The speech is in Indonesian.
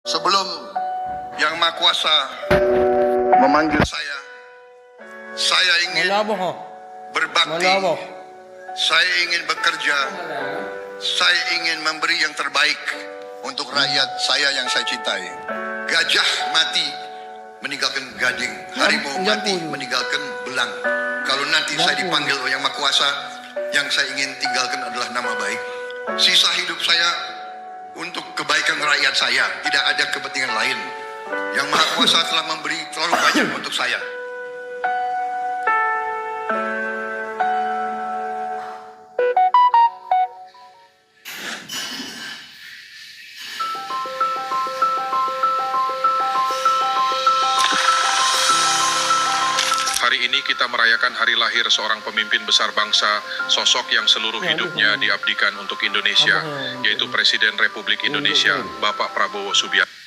Sebelum Yang Maha Kuasa memanggil saya ingin berbakti, saya ingin bekerja, saya ingin memberi yang terbaik untuk rakyat saya yang saya cintai. Gajah mati meninggalkan gading, harimau mati meninggalkan belang. Kalau nanti saya dipanggil oleh Yang Maha Kuasa, yang saya ingin tinggalkan adalah nama baik. Sisa hidup saya untuk kebaikan rakyat saya, tidak ada kepentingan lain. Yang Maha Kuasa telah memberi terlalu banyak untuk saya. Hari ini kita merayakan hari lahir seorang pemimpin besar bangsa, sosok yang seluruh hidupnya diabdikan untuk Indonesia, yaitu Presiden Republik Indonesia, Bapak Prabowo Subianto.